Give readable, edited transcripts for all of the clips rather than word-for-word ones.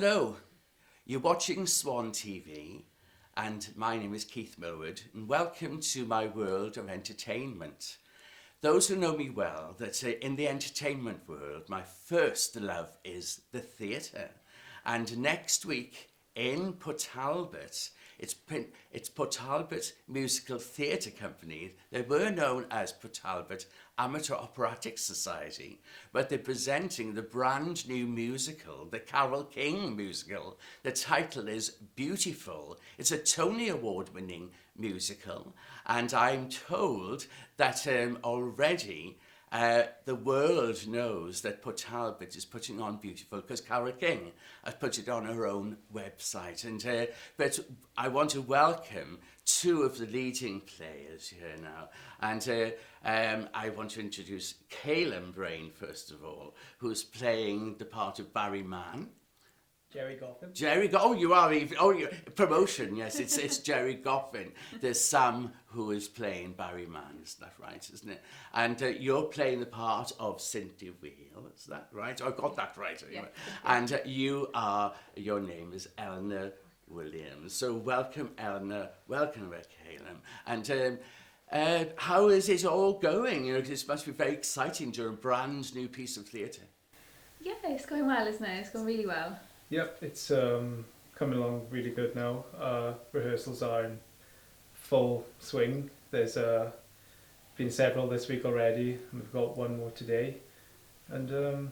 Hello, you're watching Swan TV, and my name is Keith Milward, and welcome to my world of entertainment. Those who know me well, that in the entertainment world, my first love is the theatre. And next week in Port Talbot, it's Port Talbot Musical Theatre Company. They were known as Port Talbot Amateur Operatic Society, but they're presenting the brand new musical, the Carole King Musical. The title is Beautiful. It's a Tony Award winning musical, and I'm told that already the world knows that Port Talbot is putting on Beautiful because Carole King has put it on her own website. And but I want to welcome two of the leading players here now. And I want to introduce Caleb Brain, first of all, who's playing the part of Barry Mann. Jerry Goffin. Promotion, yes, it's Jerry Goffin. There's Sam who is playing Barry Mann, is that right, isn't it? And you're playing the part of Cynthia Wheel, is that right? I got that right, anyway. Yeah. And your name is Eleanor Williams. So welcome, Eleanor, welcome, Caleb. And how is it all going? You know, this must be very exciting to a brand new piece of theatre. Yeah, it's going well, isn't it? It's going really well. Yep, it's coming along really good now. Rehearsals are in full swing. There's been several this week already, and we've got one more today. And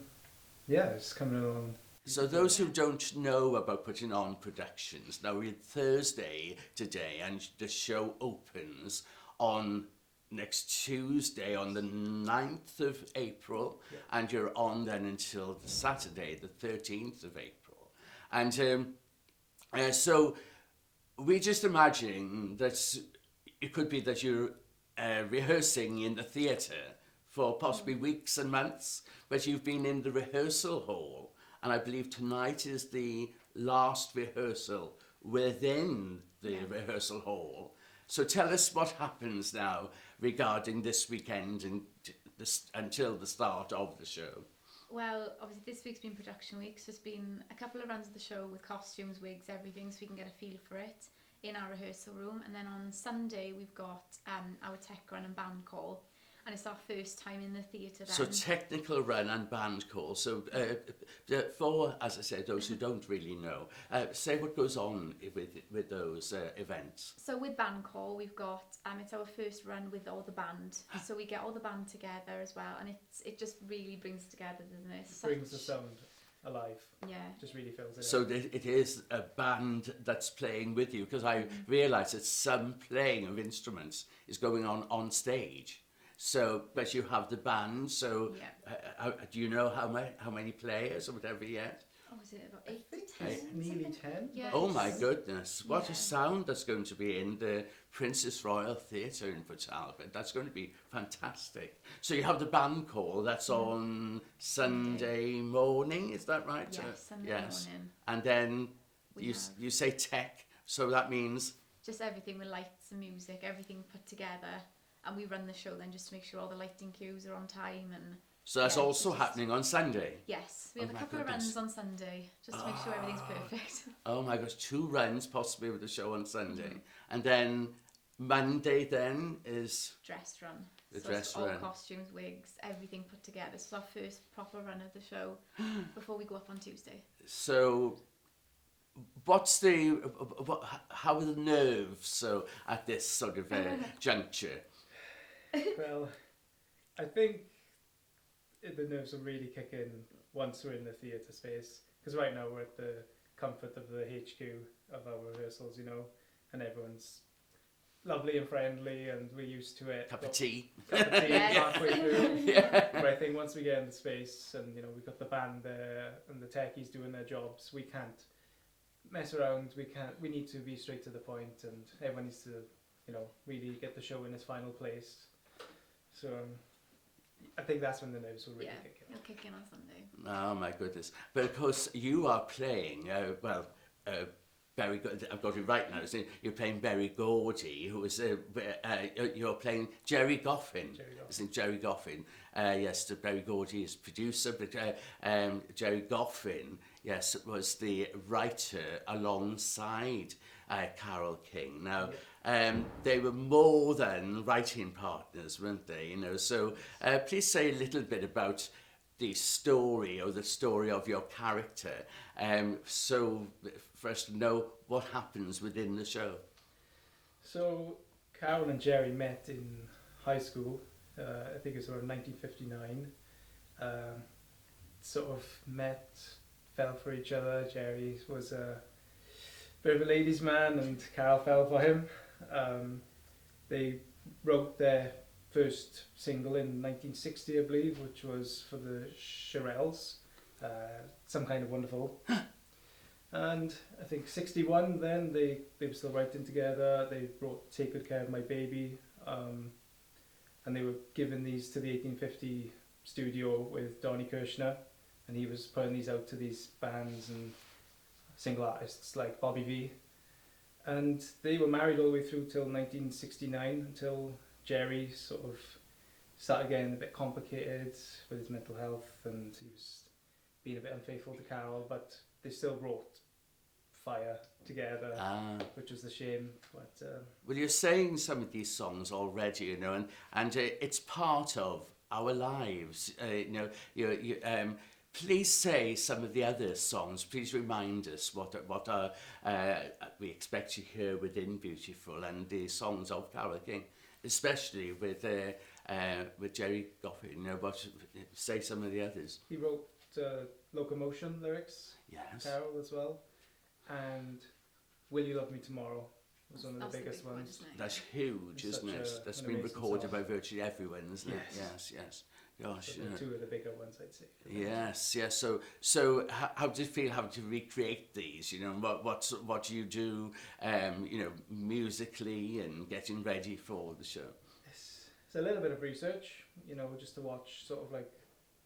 yeah, it's coming along. So those who don't know about putting on productions, now we're Thursday today, and the show opens on next Tuesday on the 9th of April, and you're on then until Saturday, the 13th of April. And so we just imagine that it could be that you're rehearsing in the theatre for possibly weeks and months, but you've been in the rehearsal hall, and I believe tonight is the last rehearsal within the rehearsal hall. So tell us what happens now regarding this weekend and until the start of the show. Well, obviously this week's been production week, so there's been a couple of runs of the show with costumes, wigs, everything, so we can get a feel for it in our rehearsal room. And then on Sunday we've got our tech run and band call, and it's our first time in the theatre then. So technical run and band call. So for, as I said, those who don't really know, say what goes on with those events. So with band call, we've got, it's our first run with all the band. So we get all the band together as well, and it just really brings it together, doesn't it? Brings the sound alive. Yeah. Just really fills it So out. it is a band that's playing with you, because I realise that some playing of instruments is going on stage. So, but you have the band, so do you know how many players or whatever yet? Oh, is it about 8 to 10? Nearly 10. Yes. Oh my goodness, what a sound that's going to be in the Princess Royal Theatre in Port Talbot. That's going to be fantastic. So you have the band call, that's on Sunday morning, is that right? Yes, Sunday morning. And then you say tech, so that means? Just everything with lights and music, everything put together. And we run the show then just to make sure all the lighting cues are on time. And so that's also happening on Sunday? Yes, we have a couple of runs on Sunday just to make sure everything's perfect. Oh my gosh, 2 runs possibly with the show on Sunday. And then Monday then is? Dress run. The so dress all run. Costumes, wigs, everything put together. So it's our first proper run of the show before we go up on Tuesday. So how are the nerves at this sort of juncture? Well, I think the nerves will really kick in once we're in the theatre space, because right now we're at the comfort of the HQ of our rehearsals, you know, and everyone's lovely and friendly and we're used to it. Cup of tea. Halfway through. But I think once we get in the space and, you know, we've got the band there and the techies doing their jobs, we can't mess around, we need to be straight to the point, and everyone needs to, you know, really get the show in its final place. So I think that's when the nerves will really kick in. It'll kick in on Sunday. Oh my goodness. But of course you are playing, very good, I've got it right now, so you're playing Berry Gordy, who is, you're playing Jerry Goffin. Jerry Goffin. Yes, Berry Gordy is producer, but Jerry Goffin yes, was the writer alongside Carole King. Now, they were more than writing partners, weren't they? You know, so please say a little bit about the story or the story of your character, so for us to know what happens within the show. So Carol and Jerry met in high school. I think it was around 1959. Sort of met, fell for each other. Jerry was a bit of a ladies' man, and Carol fell for him. They wrote their first single in 1960, I believe, which was for the Shirelles, Some Kind of Wonderful. And I think 61 then, they were still writing together. They wrote Take Good Care of My Baby, and they were giving these to the 1850 studio with Donny Kirshner, and he was putting these out to these bands and single artists like Bobby V. And they were married all the way through till 1969, until Jerry sort of started getting a bit complicated with his mental health, and he was being a bit unfaithful to Carol, but they still wrote Fire together, which was a shame. But well, you're saying some of these songs already, you know, and it's part of our lives. You know, please say some of the other songs. Please remind us what we expect to hear within Beautiful and the songs of Carole King, especially with Jerry Goffin. You know, but say some of the others. He wrote Locomotion lyrics. Yes. Carol as well, and Will You Love Me Tomorrow was one of the biggest ones. That's huge, isn't it? That's been recorded by virtually everyone, isn't it? Yes, yes. Gosh, so two of the bigger ones, I'd say. Yes, yes. So how do you feel having to recreate these? You know, what do you do? You know, musically and getting ready for the show. It's a little bit of research, you know, just to watch sort of like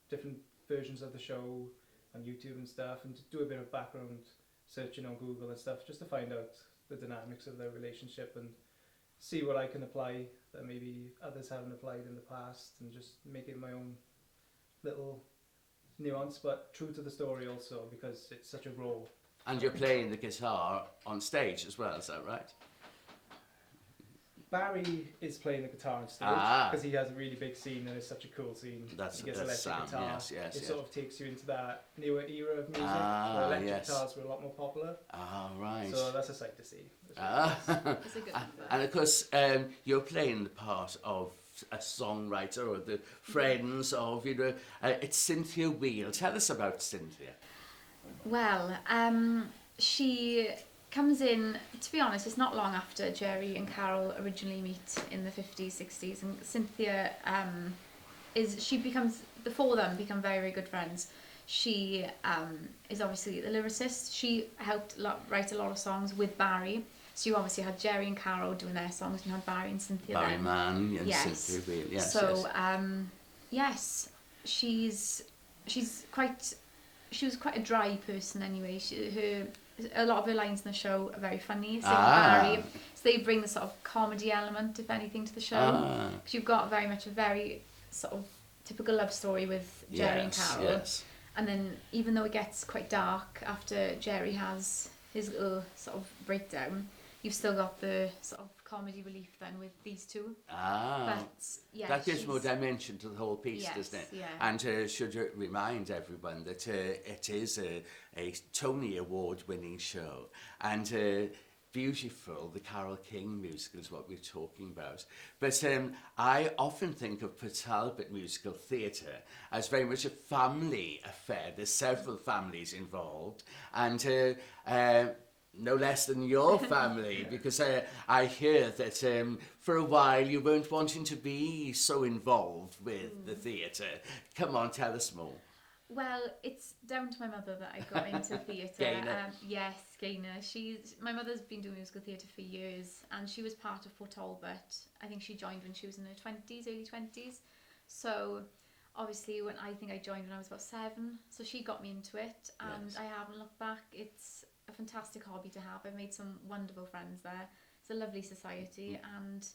different versions of the show on YouTube and stuff, and to do a bit of background searching on Google and stuff, just to find out the dynamics of their relationship and see what I can apply that maybe others haven't applied in the past, and just make it my own little nuance, but true to the story also, because it's such a role. And you're playing the guitar on stage as well, is that right? Barry is playing the guitar on stage because he has a really big scene, and it's such a cool scene. He gets electric guitar. It sort of takes you into that newer era of music where electric guitars were a lot more popular. Right. So that's a sight to see. It's a good one. And of course, you're playing the part of a songwriter or the friends of, you know, it's Cynthia Wheel. Tell us about Cynthia. Well, she comes in, to be honest, it's not long after Jerry and Carol originally meet in the 50s, 60s, and Cynthia the four of them become very, very good friends. She is obviously the lyricist. She helped write a lot of songs with Barry. So you obviously had Jerry and Carol doing their songs, and you had Barry and Cynthia Barry then. Mann and Yes. Cynthia Wheel. Yes, so, yes, she was quite a dry person anyway. A lot of her lines in the show are very funny. So Barry, so they bring the sort of comedy element, if anything, to the show. Because you've got very much a very sort of typical love story with Jerry and Carol. Yes. And then even though it gets quite dark after Jerry has his little sort of breakdown, you've still got the sort of comedy relief then with these two. But, yeah, that gives more dimension to the whole piece, yes, doesn't it? Yeah. And should remind everyone that it is a Tony Award winning show, and Beautiful, the Carole King musical is what we're talking about. But I often think of Port Talbot Musical Theatre as very much a family affair. There's several families involved, and no less than your family, because I hear that for a while you weren't wanting to be so involved with the theatre. Come on, tell us more. Well, it's down to my mother that I got into theatre. Yes, Gaynor. My mother's been doing musical theatre for years, and she was part of Port Talbot. I think she joined when she was in her 20s, early 20s. So obviously I joined when I was about 7. So she got me into it, and yes. I haven't looked back. It's a fantastic hobby to have. I've made some wonderful friends there. It's a lovely society, and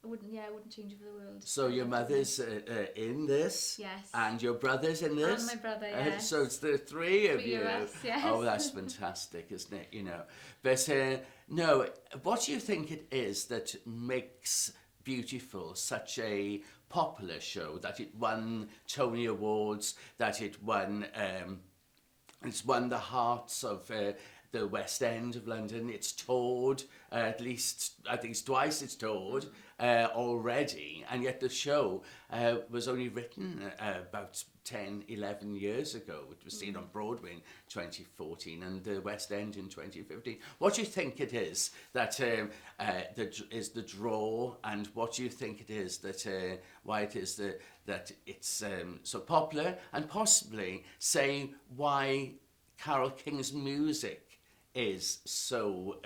I wouldn't change it for the world. So your mother's in this, Yes. and your brother's in this, And my brother, yes. So it's the three of you. Us, yes. Oh, that's fantastic, isn't it? You know, but no, what do you think it is that makes Beautiful such a popular show, that it won Tony Awards, that it won, it's won the hearts of the West End of London. It's toured, at least, I think it's twice it's toured already, and yet the show was only written about 10, 11 years ago. It was seen on Broadway in 2014 and the West End in 2015. What do you think it is that is the draw, and what do you think it is that why it is that it's so popular, and possibly say why Carole King's music is so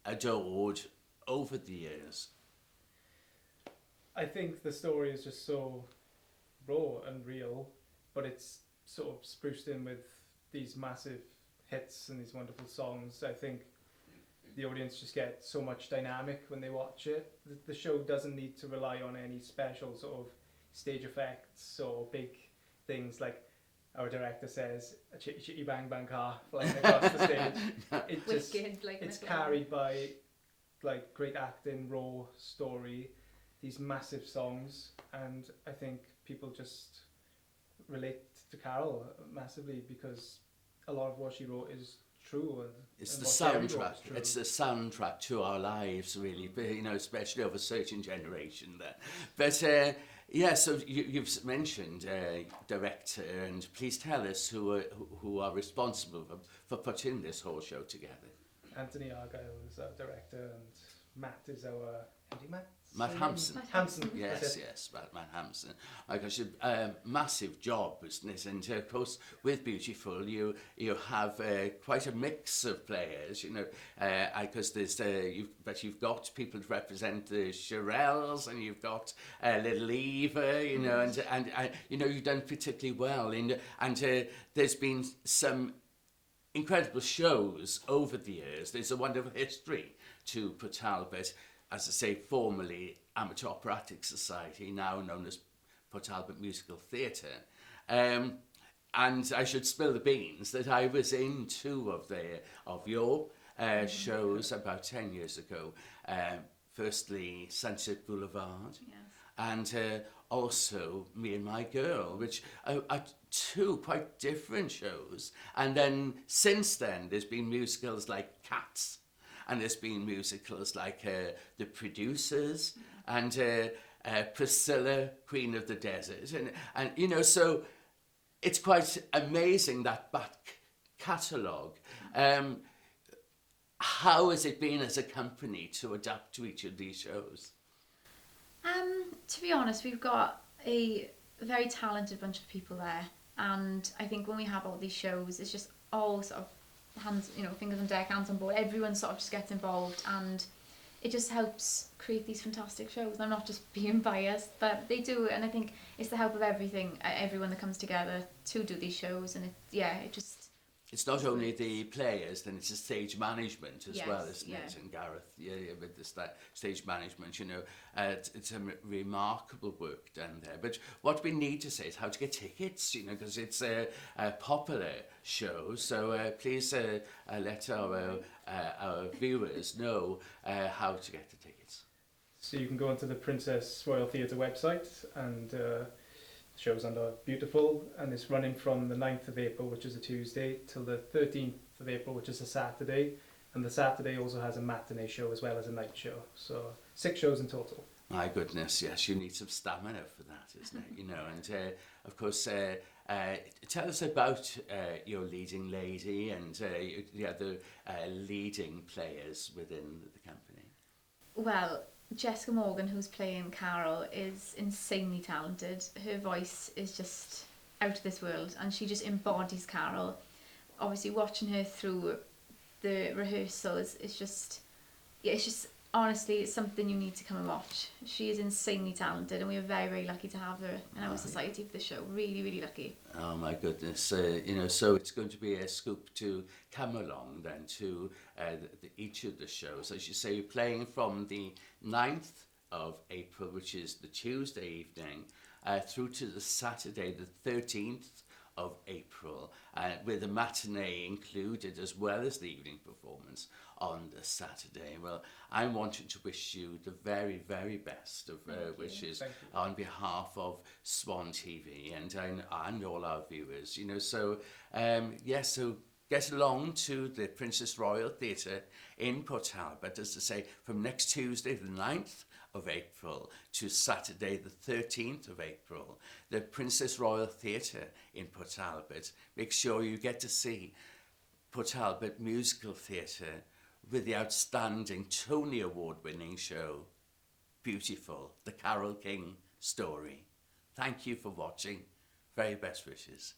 adored over the years? I think the story is just so raw and real, but it's sort of spruced in with these massive hits and these wonderful songs. I think the audience just get so much dynamic when they watch it. The show doesn't need to rely on any special sort of stage effects or big things like our director says, a chitty chitty bang bang car flying across the stage. It just, it's carried by like great acting, raw story, these massive songs, and I think people just relate to Carole massively because a lot of what she wrote is true. And it's and the soundtrack. It's the soundtrack to our lives, really. But, you know, especially of a certain generation. There, but yeah. So you've mentioned director, and please tell us who are responsible for putting this whole show together. Anthony Argyle is our director, and Matt is our Matt Hampson. Hampson. Yes, Matt Hampson. Like I said, massive job, isn't it? And of course, with Beautiful, you have quite a mix of players. You know, because there's you've got people to represent the Shirelles, and you've got Little Eva. You know, and you know you've done particularly well. And there's been some incredible shows over the years. There's a wonderful history to Port Talbot, as I say, formerly Amateur Operatic Society, now known as Port Talbot Musical Theatre. And I should spill the beans that I was in two of your shows about 10 years ago. Firstly, Sunset Boulevard, yes, and also Me and My Girl, which are two quite different shows. And then since then, there's been musicals like Cats, and there's been musicals like The Producers, and Priscilla, Queen of the Desert, and you know, so it's quite amazing, that back catalogue. How has it been as a company to adapt to each of these shows? To be honest, we've got a very talented bunch of people there, and I think when we have all these shows, it's just all sort of hands, you know, fingers on deck, hands on board. Everyone sort of just gets involved, and it just helps create these fantastic shows. And I'm not just being biased, but they do, and I think it's the help of everyone that comes together to do these shows, and it's not only the players, then it's the stage management as well, isn't it? And Gareth, with the stage management, you know, it's a remarkable work done there. But what we need to say is how to get tickets, you know, because it's a popular show. So please let our viewers know how to get the tickets. So you can go onto the Princess Royal Theatre website, and show's under Beautiful, and it's running from the 9th of April, which is a Tuesday, till the 13th of April, which is a Saturday, and the Saturday also has a matinee show as well as a night show, so 6 shows in total. My goodness, yes, you need some stamina for that, isn't it? You know, and of course, tell us about your leading lady and the other leading players within the company. Well, Jessica Morgan, who's playing Carole, is insanely talented. Her voice is just out of this world, and she just embodies Carole. Obviously, watching her through the rehearsals is just, honestly, it's something you need to come and watch. She is insanely talented, and we are very, very lucky to have her in our society for the show. Really, really lucky. Oh my goodness! You know, so it's going to be a scoop to come along then to each of the shows. As you say, you're playing from the 9th of April, which is the Tuesday evening, through to the Saturday, the 13th of April, with a matinee included as well as the evening performance on the Saturday. Well, I wanted to wish you the very, very best of wishes on behalf of Swan TV and all our viewers. You know, so so get along to the Princess Royal Theatre in Port Talbot, as I say, from next Tuesday, the 9th of April, to Saturday, the 13th of April. The Princess Royal Theatre in Port Talbot. Make sure you get to see Port Talbot Musical Theatre with the outstanding Tony Award-winning show, Beautiful, the Carole King story. Thank you for watching. Very best wishes.